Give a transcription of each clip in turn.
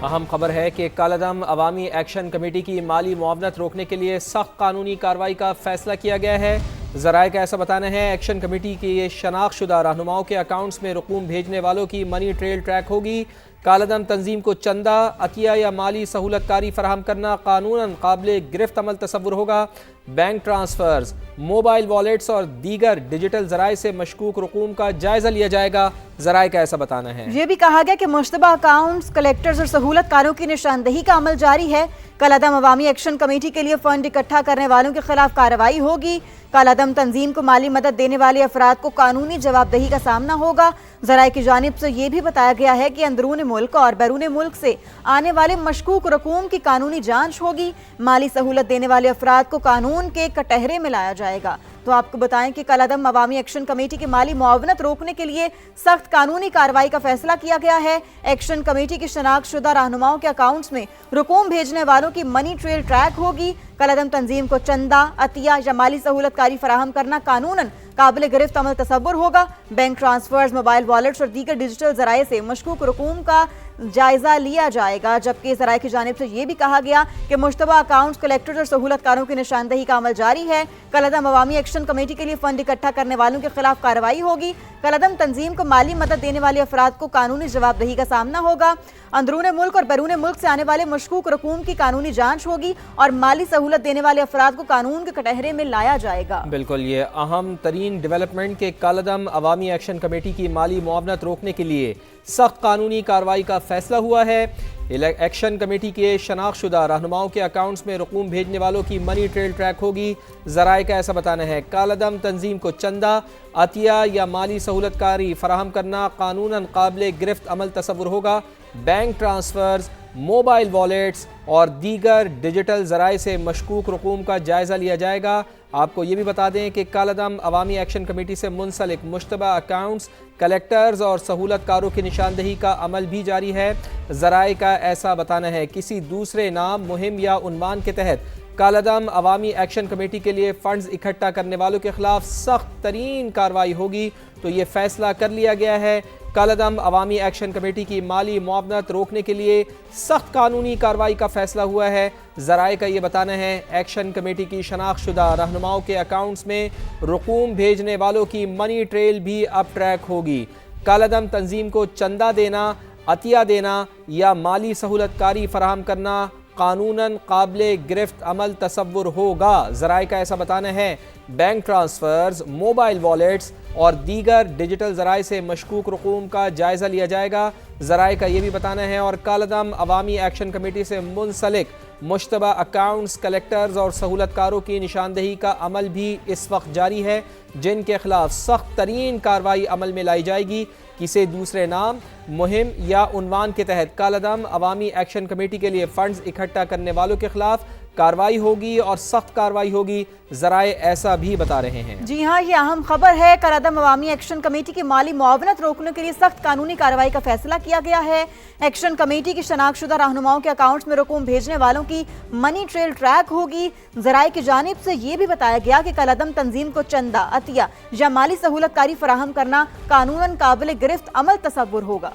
اہم خبر ہے کہ کالعدم عوامی ایکشن کمیٹی کی مالی معاونت روکنے کے لیے سخت قانونی کارروائی کا فیصلہ کیا گیا ہے۔ ذرائع کا ایسا بتانا ہے ایکشن کمیٹی کی شناخت شدہ رہنماؤں کے اکاؤنٹس میں رقوم بھیجنے والوں کی منی ٹریل ٹریک ہوگی۔ کالعدم تنظیم کو چندہ، عطیہ یا مالی سہولت کاری فراہم کرنا قانوناً قابل گرفت عمل تصور ہوگا۔ بینک ٹرانسفرز، موبائل والیٹس اور دیگر ڈیجیٹل ذرائع سے مشکوک رقوم کا جائزہ لیا جائے گا۔ ذرائع کا ایسا بتانا ہے یہ بھی کہا گیا کہ مشتبہ اکاؤنٹس، کلیکٹرز اور سہولت کاروں کی نشاندہی کا عمل جاری ہے۔ کالعدم عوامی ایکشن کمیٹی کے لیے فنڈ اکٹھا کرنے والوں کے خلاف کارروائی ہوگی۔ کالعدم تنظیم کو مالی مدد دینے والے افراد کو قانونی جواب دہی کا سامنا ہوگا۔ ذرائع کی جانب سے یہ بھی بتایا گیا ہے کہ اندرون ملک اور بیرون ملک سے آنے والے مشکوک رقوم کی قانونی جانچ ہوگی۔ مالی سہولت دینے والے افراد کو قانون کے کٹہرے میں لایا جائے گا۔ تو آپ کو بتائیں کہ کالعدم عوامی ایکشن کمیٹی کی مالی معاونت روکنے کے لیے سخت قانونی کارروائی کا فیصلہ کیا گیا ہے۔ ایکشن کمیٹی کی شناخت شدہ رہنماؤں کے اکاؤنٹس میں رقوم بھیجنے والوں کی منی ٹریل ٹریک ہوگی۔ کالعدم تنظیم کو چندہ، عطیہ یا مالی سہولت کاری فراہم کرنا قانوناً قابل گرفت عمل تصور ہوگا۔ بینک ٹرانسفرز، موبائل والیٹس اور دیگر ڈیجیٹل ذرائع سے مشکوک رقوم کا جائزہ لیا جائے گا، جبکہ ذرائع کی جانب سے یہ بھی کہا گیا کہ مشتبہ اکاؤنٹس، کلیکٹرز اور سہولت کاروں کی نشاندہی کا عمل جاری ہے۔ کالعدم عوامی ایکشن کمیٹی کے لیے فنڈ اکٹھا کرنے والوں کے خلاف کارروائی ہوگی۔ کالعدم تنظیم کو مالی مدد دینے والے افراد کو قانونی جواب دہی کا سامنا ہوگا۔ اندرون ملک اور بیرون ملک سے آنے والے مشکوک رقوم کی قانونی جانچ ہوگی اور مالی سہولت دینے والے افراد کو قانون کے کٹہرے میں لایا جائے گا۔ بالکل، یہ اہم ترین ڈیولپمنٹ کے کالعدم عوامی ایکشن کمیٹی کی مالی معاونت روکنے کے لیے سخت قانونی کارروائی کا فیصلہ ہوا ہے۔ ایکشن کمیٹی کے شناخت شدہ رہنماؤں کے اکاؤنٹس میں رقوم بھیجنے والوں کی منی ٹریل ٹریک ہوگی۔ ذرائع کا ایسا بتانا ہے کالعدم تنظیم کو چندہ، عطیہ یا مالی سہولت کاری فراہم کرنا قانوناً قابل گرفت عمل تصور ہوگا۔ بینک ٹرانسفرز، موبائل والیٹس اور دیگر ڈیجیٹل ذرائع سے مشکوک رقوم کا جائزہ لیا جائے گا۔ آپ کو یہ بھی بتا دیں کہ کالعدم عوامی ایکشن کمیٹی سے منسلک مشتبہ اکاؤنٹس، کلیکٹرز اور سہولت کاروں کی نشاندہی کا عمل بھی جاری ہے۔ ذرائع کا ایسا بتانا ہے کسی دوسرے نام، مہم یا عنوان کے تحت کالعدم عوامی ایکشن کمیٹی کے لیے فنڈز اکٹھا کرنے والوں کے خلاف سخت ترین کارروائی ہوگی۔ تو یہ فیصلہ کر لیا گیا ہے۔ کالعدم عوامی ایکشن کمیٹی کی مالی معاونت روکنے کے لیے سخت قانونی کارروائی کا فیصلہ ہوا ہے۔ ذرائع کا یہ بتانا ہے ایکشن کمیٹی کی شناخت شدہ رہنماؤں کے اکاؤنٹس میں رقوم بھیجنے والوں کی منی ٹریل بھی اب ٹریک ہوگی۔ کالعدم تنظیم کو چندہ دینا، عطیہ دینا یا مالی سہولت کاری فراہم کرنا قانوناً قابل گرفت عمل تصور ہوگا۔ ذرائع کا ایسا بتانا ہے بینک ٹرانسفرز، موبائل والیٹس اور دیگر ڈیجیٹل ذرائع سے مشکوک رقوم کا جائزہ لیا جائے گا۔ ذرائع کا یہ بھی بتانا ہے اور کالعدم عوامی ایکشن کمیٹی سے منسلک مشتبہ اکاؤنٹس، کلیکٹرز اور سہولت کاروں کی نشاندہی کا عمل بھی اس وقت جاری ہے، جن کے خلاف سخت ترین کارروائی عمل میں لائی جائے گی۔ کسی دوسرے نام، مہم یا عنوان کے تحت کالعدم عوامی ایکشن کمیٹی کے لیے فنڈز اکٹھا کرنے والوں کے خلاف کارروائی ہوگی اور سخت کارروائی ہوگی۔ ذرائع ایسا بھی بتا رہے ہیں۔ جی ہاں، یہ اہم خبر ہے۔ کالعدم عوامی ایکشن کمیٹی کی مالی معاونت روکنے کے لیے سخت قانونی کارروائی کا فیصلہ کیا گیا ہے۔ ایکشن کمیٹی کی شناخت شدہ رہنماؤں کے اکاؤنٹس میں رقوم بھیجنے والوں کی منی ٹریل ٹریک ہوگی۔ ذرائع کی جانب سے یہ بھی بتایا گیا کہ کالعدم تنظیم کو چندہ، عطیہ یا مالی سہولت کاری فراہم کرنا قانوناً قابل گرفت عمل تصور ہوگا۔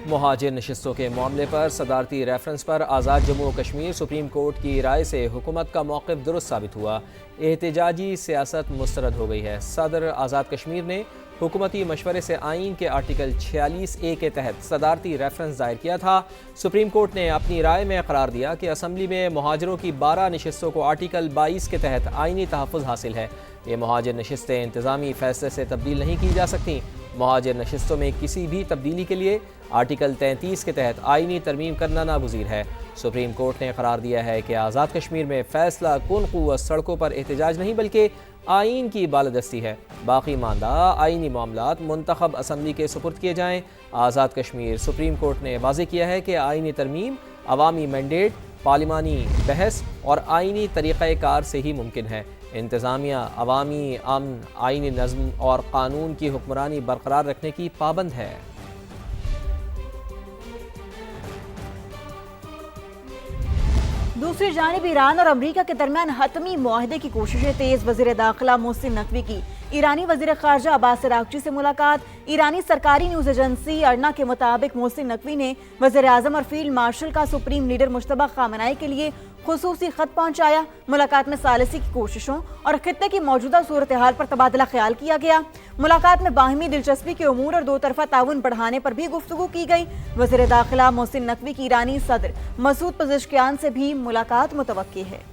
مہاجر نشستوں کے معاملے پر صدارتی ریفرنس پر آزاد جموں و کشمیر سپریم کورٹ کی رائے سے حکومت کا موقف درست ثابت ہوا۔ احتجاجی سیاست مسترد ہو گئی ہے۔ صدر آزاد کشمیر نے حکومتی مشورے سے آئین کے آرٹیکل 46A کے تحت صدارتی ریفرنس دائر کیا تھا۔ سپریم کورٹ نے اپنی رائے میں قرار دیا کہ اسمبلی میں مہاجروں کی 12 نشستوں کو آرٹیکل 22 کے تحت آئینی تحفظ حاصل ہے۔ یہ مہاجر نشستیں انتظامی فیصلے سے تبدیل نہیں کی جا سکتی۔ مہاجر نشستوں میں کسی بھی تبدیلی کے لیے آرٹیکل 33 کے تحت آئینی ترمیم کرنا ناگزیر ہے۔ سپریم کورٹ نے قرار دیا ہے کہ آزاد کشمیر میں فیصلہ کن قوت سڑکوں پر احتجاج نہیں بلکہ آئین کی بالادستی ہے۔ باقی ماندہ آئینی معاملات منتخب اسمبلی کے سپرد کیے جائیں۔ آزاد کشمیر سپریم کورٹ نے واضح کیا ہے کہ آئینی ترمیم عوامی مینڈیٹ، پارلیمانی بحث اور آئینی طریقہ کار سے ہی ممکن ہے۔ انتظامیہ عوامی امن، آئینی نظم اور قانون کی حکمرانی برقرار رکھنے کی پابند ہے۔ दूसरी जानिब ईरान और अमरीका के दरमियान हतमी मुआहदे की कोशिशें तेज। वज़ीर दाखिला मोहसिन नकवी की ईरानी वज़ीर ख़ारजा अब्बास अराग़ची से मुलाकात। ईरानी सरकारी न्यूज़ एजेंसी अर्ना के मुताबिक मोहसिन नकवी ने वज़ीर आज़म और फील्ड मार्शल का सुप्रीम लीडर मुश्तबा ख़ामेनेई के लिए खुसूसी ख़त पहुँचाया। मुलाकात में सालिसी की कोशिशों और खित्ते की मौजूदा सूरत हाल पर तबादला ख्याल किया गया। मुलाकात में बाहिमी दिलचस्पी के उमूर और दो तरफ़ा ताउन बढ़ाने पर भी गुफ्तगू की गई। वज़ीर दाखिला मोहसिन नकवी की ईरानी सदर मसूद पज़ेश्कियान से भी मुलाकात मुतवक्की है।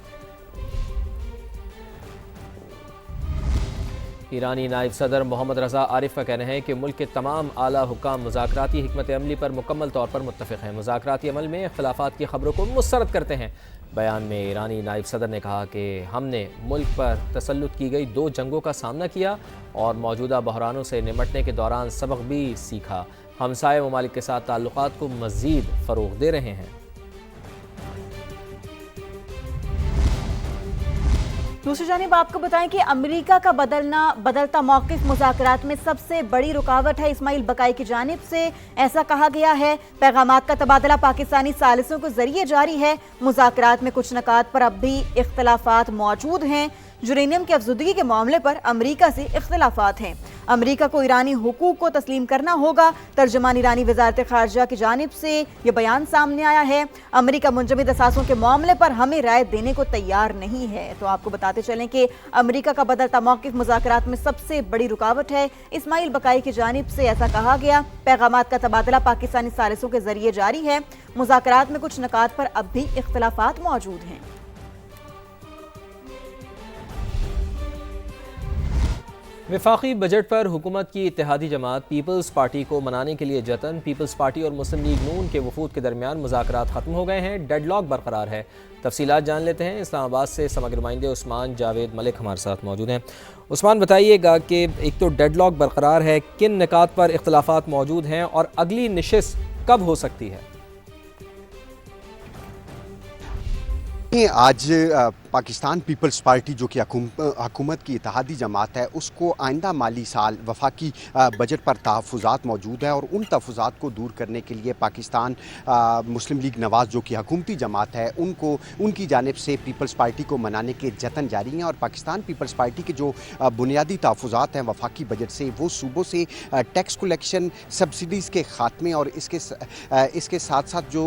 ईरानी नायब सदर मोहम्मद रज़ा आरिफ का कहना है कि मुल्क के तमाम आला हुक्काम मुज़ाकराती हिकमत अमली पर मुकम्मल तौर पर मुत्तफ़िक़ हैं। मुज़ाकराती अमल में इख्तिलाफ़ात की ख़बरों को मुस्तरद करते हैं। बयान में ईरानी नायब सदर ने कहा कि हमने मुल्क पर तसल्लुत की गई 2 जंगों का सामना किया और मौजूदा बहरानों से निमटने के दौरान सबक भी सीखा। हमसाये ममालिक के साथ ताल्लुक़ात को मज़ीद फ़रोग़ दे रहे हैं। दूसरी जानिब आपको बताएं कि अमेरिका का बदलता मौक़िफ़ मुज़ाकरात में सबसे बड़ी रुकावट है। इस्माइल बकाई की जानिब से ऐसा कहा गया है। पैगामात का तबादला पाकिस्तानी सालिसों के जरिए जारी है। मुज़ाकरात में कुछ नकात पर अब भी इख्तिलाफ़ात मौजूद हैं। यूरेनियम की अफज़ुदगी के मामले पर अमेरिका से इख्तिलाफ़ात हैं। अमेरिका को ईरानी हुकूक को तस्लीम करना होगा। तर्जुमान ईरानी वज़ारत ख़ारजा की जानिब से ये बयान सामने आया है। अमेरिका मुंजमद असासों के मामले पर हमें राय देने को तैयार नहीं है। तो आपको बताते चलें कि अमेरिका का बदलता मौक़िफ़ मुज़ाकरात में सबसे बड़ी रुकावट है। इस्माइल बकाई की जानिब से ऐसा कहा गया। पैगामात का तबादला पाकिस्तानी सालिसों के जरिए जारी है। मुज़ाकरात में कुछ नकात पर अब भी इख्तिलाफ़ात मौजूद हैं। वफाकी बजट पर हुकूमत की इत्तेहादी जमात पीपल्स पार्टी को मनाने के लिए जतन। पीपल्स पार्टी और मुस्लिम लीग नून के वफूद के दरमियान मुज़ाकरात ख़त्म हो गए हैं। डेडलॉक बरकरार है। तफसीलात जान लेते हैं। इस्लामाबाद से समग्र नुमाइंदे उस्मान जावेद मलिक हमारे साथ मौजूद हैं। उस्मान, बताइएगा कि एक तो डेडलॉक बरकरार है, किन निकात पर इख्तिलाफ़ात मौजूद हैं और अगली नशिस्त कब हो सकती है? आज पाकिस्तान पीपल्स पार्टी जो कि हुकूमत की इत्तेहादी जमात है, उसको आइंदा माली साल वफाकी बजट पर तहफ़्फ़ुज़ात मौजूद है और उन तहफ़्फ़ुज़ात को दूर करने के लिए पाकिस्तान मुस्लिम लीग नवाज़ जो कि हुकूमती जमात है, उनकी जानिब से पीपल्स पार्टी को मनाने के जतन जारी हैं। और पाकिस्तान पीपल्स पार्टी के जो बुनियादी तहफ़्फ़ुज़ात हैं वफाकी बजट से, वो सूबों से टैक्स कलेक्शन, सब्सिडीज़ के ख़ात्मे और इसके साथ साथ जो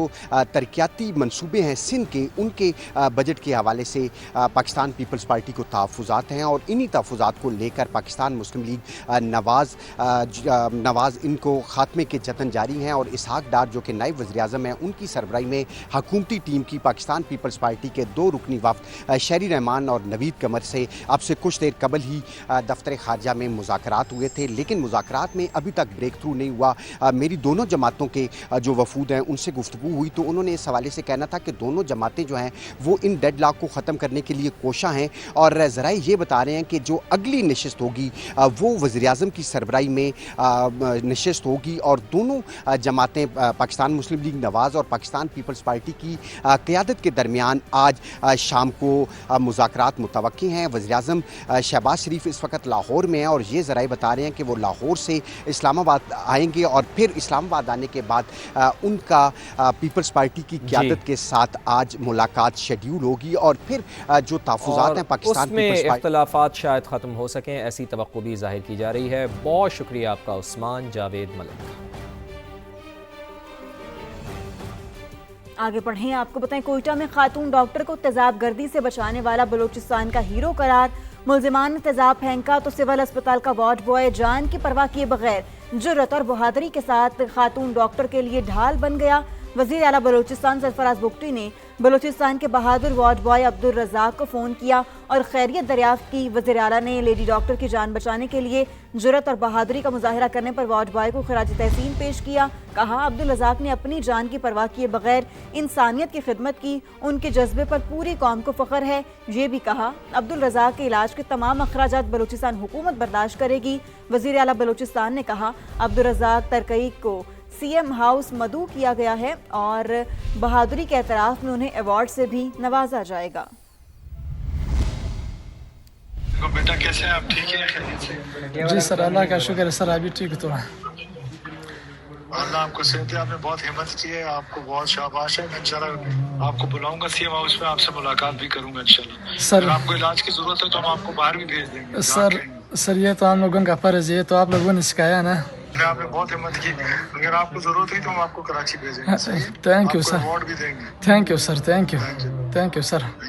तरक्याती मनसूबे हैं सिंध के, उनके बजट के हवाले से पाकिस्तान पीपल्स पार्टी को तहफ़्फ़ुज़ात हैं। और इन्हीं तहफ़्फ़ुज़ात को लेकर पाकिस्तान मुस्लिम लीग नवाज़ इनको ख़ात्मे के जतन जारी हैं। और इसहाक डार जो कि नायब वज़ीर आज़म हैं, उनकी सरबराही में हुकूमती टीम की पाकिस्तान पीपल्स पार्टी के 2 रुकनी वफ़द शहरी रहमान और नवीद कमर से अब से कुछ देर कबल ही दफ्तर ख़ारजा में मुज़ाकरात हुए थे, लेकिन मुज़ाकरात में अभी तक ब्रेक थ्रू नहीं हुआ। मेरी दोनों जमातों के जो वफूद हैं उनसे गुफ्तगू हुई तो उन्होंने इस हवाले से कहना था कि दोनों जमातें जो हैं वो इन डेडलॉक को ख़त्म करने के लिए कोशा हैं। और ज़राए ये बता रहे हैं कि जो अगली नशिस्त होगी वो वज़ीर आज़म की सरबराही में नशिस्त होगी और दोनों जमातें पाकिस्तान मुस्लिम लीग नवाज़ और पाकिस्तान पीपल्स पार्टी की क़यादत के दरमियान आज शाम को मुज़ाकरात मुतवक्की हैं। वज़ीर आज़म शहबाज शरीफ इस वक्त लाहौर में हैं और ये ज़राए बता रहे हैं कि वो लाहौर से इस्लामाबाद आएंगे और फिर इस्लामाबाद आने के बाद उनका पीपल्स पार्टी की क़यादत के साथ आज मुलाकात शेड्यूल होगी और फिर जो तहफ़्फ़ुज़ात हैं पाकिस्तान उसमें इख्तिलाफ़ात शायद ख़त्म हो सकें, ऐसी तवक्को भी ज़ाहिर की जा रही है। बहुत शुक्रिया आपका उस्मान जावेद मलिक। आगे बढ़ें, आपको बताएं कोयटा में खातून डॉक्टर को तेजाब गर्दी से बचाने वाला बलूचिस्तान का हीरो करार। मुल्ज़िमान ने तेजाब फेंका तो सिविल अस्पताल का वार्ड बॉय जान की परवाह किए बगैर जुर्रत और बहादुरी के साथ खातून डॉक्टर के लिए ढाल बन गया। वज़ीर आला बलूचिस्तान सरफराज बुगटी ने बलूचिस्तान के बहादुर वार्ड बॉय अब्दुल रज़ाक को फ़ोन किया और खैरियत दरियाफ्त की। वज़ीर आला ने लेडी डॉक्टर की जान बचाने के लिए जुर्रत और बहादुरी का मुजाहिरा करने पर वार्ड बॉय को खराज तहसीन पेश किया। कहा अब्दुल रज़ाक ने अपनी जान की परवाह किए बगैर इंसानियत की खिदमत की, उनके जज्बे पर पूरी कौम को फ़ख्र है। ये भी कहा अब्दुल रज़ाक के इलाज के तमाम अखराजात बलूचिस्तान हुकूमत बर्दाश्त करेगी। वज़ीर आला बलूचिस्तान ने कहा अब्दुल रज़ाक तरकई को सीएम हाउस मदऊ किया गया है और बहादुरी के एतराफ़ में उन्हें अवार्ड से भी नवाजा जाएगा। बेटा कैसे हैं आप? ठीक है? जी सर, अल्लाह का शुक्र है सर, अभी ठीक तो है। अल्लाह आपको सेहत दे, आपने बहुत हिम्मत की है, आपको बहुत शाबाश है। मैं इंशाल्लाह आपको बुलाऊंगा सीएम हाउस में, आपसे मुलाकात भी करूंगा इंशाल्लाह। सर अगर आपको इलाज की जरूरत है तो हम आपको बाहर भी भेज देंगे। सर ये तो हम लोगों का फर्ज है, ये तो आप लोगों ने सिखाया ना। आपने बहुत हिम्मत की, अगर आपको जरूरत हुई तो हम आपको कराची भेजेंगे। थैंक यू सर, अवार्ड भी देंगे। Thank you sir, thank you sir.